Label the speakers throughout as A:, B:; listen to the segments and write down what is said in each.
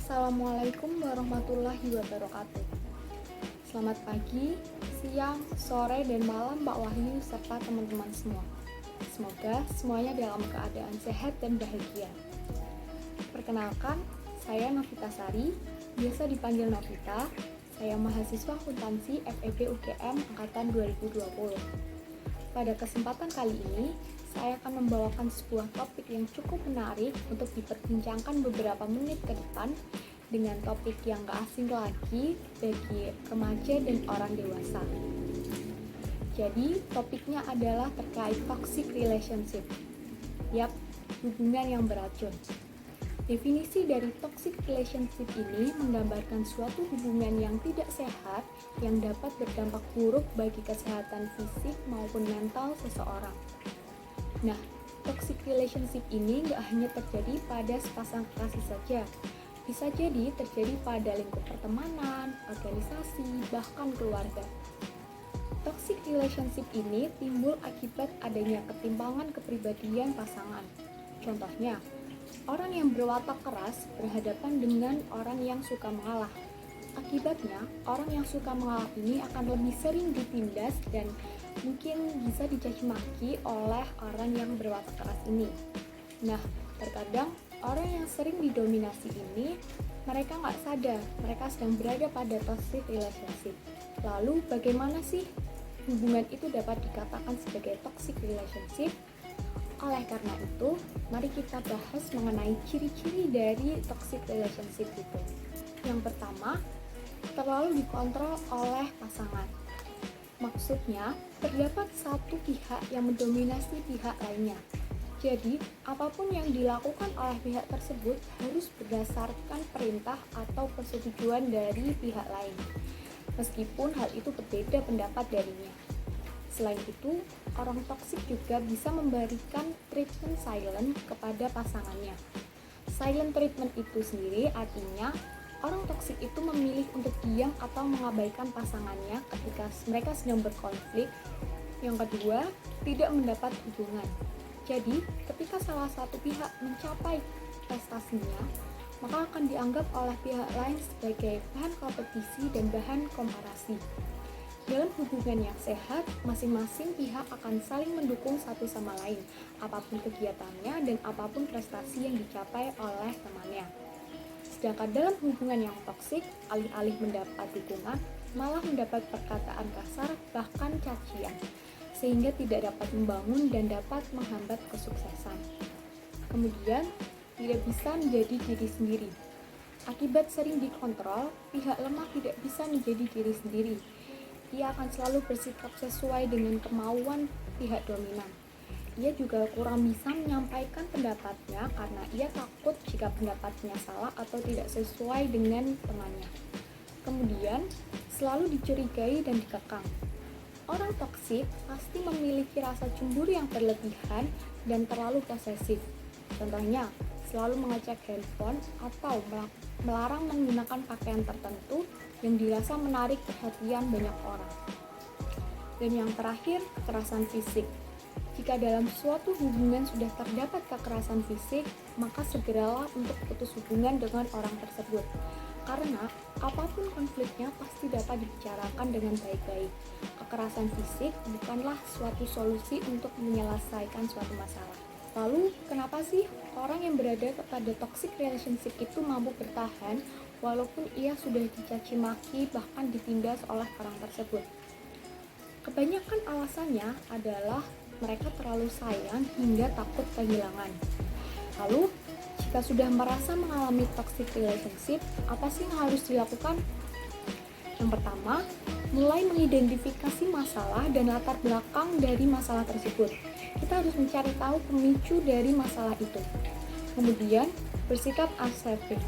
A: Assalamualaikum warahmatullahi wabarakatuh. Selamat pagi, siang, sore, dan malam Pak Wahyu serta teman-teman semua. Semoga semuanya dalam keadaan sehat dan bahagia. Perkenalkan, saya Novita Sari, biasa dipanggil Novita. Saya mahasiswa akuntansi FEB UGM Angkatan 2020. Pada kesempatan kali ini, saya akan membawakan sebuah topik yang cukup menarik untuk diperbincangkan beberapa menit ke depan dengan topik yang gak asing lagi bagi remaja dan orang dewasa. Jadi, topiknya adalah terkait toxic relationship. Yap, hubungan yang beracun. Definisi dari toxic relationship ini menggambarkan suatu hubungan yang tidak sehat yang dapat berdampak buruk bagi kesehatan fisik maupun mental seseorang. Nah, toxic relationship ini nggak hanya terjadi pada sepasang kekasih saja, bisa jadi terjadi pada lingkup pertemanan, organisasi, bahkan keluarga. Toxic relationship ini timbul akibat adanya ketimpangan kepribadian pasangan. Contohnya, orang yang berwatak keras berhadapan dengan orang yang suka mengalah. Akibatnya, orang yang suka mengalah ini akan lebih sering ditindas dan mungkin bisa dicaci maki oleh orang yang berwatak keras ini. Nah, terkadang orang yang sering didominasi ini, mereka nggak sadar mereka sedang berada pada toxic relationship. Lalu bagaimana sih hubungan itu dapat dikatakan sebagai toxic relationship? Oleh karena itu, mari kita bahas mengenai ciri-ciri dari toxic relationship itu. Yang pertama, terlalu dikontrol oleh pasangan. Maksudnya, terdapat satu pihak yang mendominasi pihak lainnya. Jadi, apapun yang dilakukan oleh pihak tersebut harus berdasarkan perintah atau persetujuan dari pihak lain, meskipun hal itu berbeda pendapat darinya. Selain itu, orang toksik juga bisa memberikan treatment silent kepada pasangannya. Silent treatment itu sendiri artinya orang toksik itu memilih untuk diam atau mengabaikan pasangannya ketika mereka sedang berkonflik. Yang kedua, tidak mendapat hubungan. Jadi, ketika salah satu pihak mencapai prestasinya, maka akan dianggap oleh pihak lain sebagai bahan kompetisi dan bahan komparasi. Dalam hubungan yang sehat, masing-masing pihak akan saling mendukung satu sama lain, apapun kegiatannya dan apapun prestasi yang dicapai oleh temannya. Sedangkan dalam hubungan yang toksik, alih-alih mendapat dukungan, malah mendapat perkataan kasar, bahkan cacian, sehingga tidak dapat membangun dan dapat menghambat kesuksesan. Kemudian, tidak bisa menjadi diri sendiri. Akibat sering dikontrol, pihak lemah tidak bisa menjadi diri sendiri. Ia akan selalu bersikap sesuai dengan kemauan pihak dominan. Ia juga kurang bisa menyampaikan pendapatnya karena ia takut jika pendapatnya salah atau tidak sesuai dengan temannya. Kemudian, selalu dicurigai dan dikekang. Orang toksik pasti memiliki rasa cemburu yang berlebihan dan terlalu posesif. Contohnya, selalu mengecek handphone atau melarang menggunakan pakaian tertentu yang dirasa menarik perhatian banyak orang. Dan yang terakhir, kekerasan fisik. Jika dalam suatu hubungan sudah terdapat kekerasan fisik, maka segeralah untuk putus hubungan dengan orang tersebut. Karena apapun konfliknya pasti dapat dibicarakan dengan baik-baik. Kekerasan fisik bukanlah suatu solusi untuk menyelesaikan suatu masalah. Lalu, kenapa sih orang yang berada pada toxic relationship itu mampu bertahan walaupun ia sudah dicaci maki bahkan ditindas oleh orang tersebut? Kebanyakan alasannya adalah mereka terlalu sayang hingga takut kehilangan. Lalu, jika sudah merasa mengalami toxic relationship, apa sih yang harus dilakukan? Yang pertama, mulai mengidentifikasi masalah dan latar belakang dari masalah tersebut. Kita harus mencari tahu pemicu dari masalah itu. Kemudian, bersikap asertif.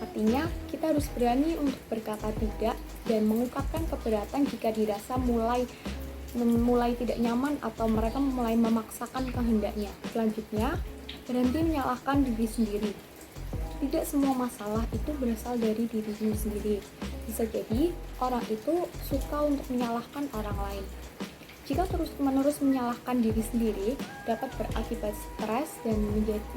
A: Artinya, kita harus berani untuk berkata tidak dan mengungkapkan keberatan jika dirasa mulai tidak nyaman atau mereka mulai memaksakan kehendaknya. Selanjutnya, berhenti menyalahkan diri sendiri. Tidak semua masalah itu berasal dari dirimu sendiri. Bisa jadi orang itu suka untuk menyalahkan orang lain. Jika terus-menerus menyalahkan diri sendiri, dapat berakibat stres dan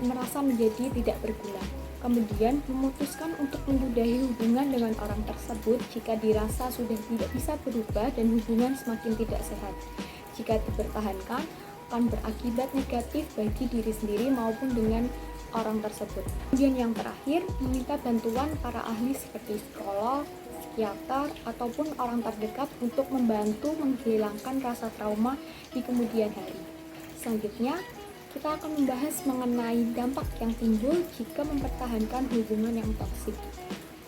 A: merasa menjadi tidak berguna. Kemudian, memutuskan untuk menyudahi hubungan dengan orang tersebut jika dirasa sudah tidak bisa berubah dan hubungan semakin tidak sehat. Jika dipertahankan, akan berakibat negatif bagi diri sendiri maupun dengan orang tersebut. Kemudian yang terakhir, meminta bantuan para ahli seperti psikolog, psikiater, ataupun orang terdekat untuk membantu menghilangkan rasa trauma di kemudian hari. Selanjutnya, kita akan membahas mengenai dampak yang timbul jika mempertahankan hubungan yang toksik.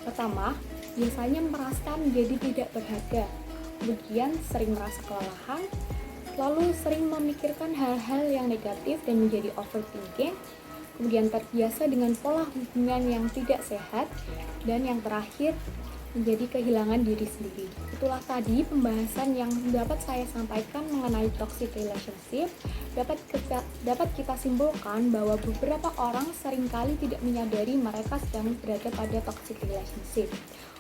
A: Pertama, biasanya merasa menjadi tidak berharga, kemudian sering merasa kelelahan, lalu sering memikirkan hal-hal yang negatif dan menjadi overthinking, kemudian terbiasa dengan pola hubungan yang tidak sehat, dan yang terakhir, menjadi kehilangan diri sendiri. Itulah tadi pembahasan yang dapat saya sampaikan mengenai toxic relationship. Dapat kita simpulkan bahwa beberapa orang seringkali tidak menyadari mereka sedang berada pada toxic relationship.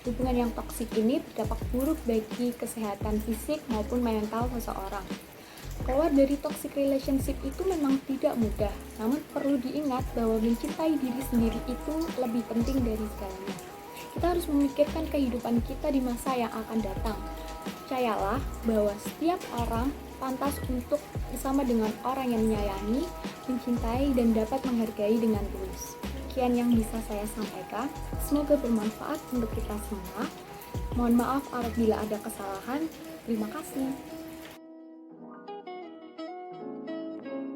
A: Hubungan yang toksik ini berdampak buruk bagi kesehatan fisik maupun mental seseorang. Keluar dari toxic relationship itu memang tidak mudah, namun perlu diingat bahwa mencintai diri sendiri itu lebih penting dari segalanya. Kita harus memikirkan kehidupan kita di masa yang akan datang. Percayalah bahwa setiap orang pantas untuk bersama dengan orang yang menyayangi, mencintai, dan dapat menghargai dengan tulus. Sekian yang bisa saya sampaikan. Semoga bermanfaat untuk kita semua. Mohon maaf apabila ada kesalahan. Terima kasih.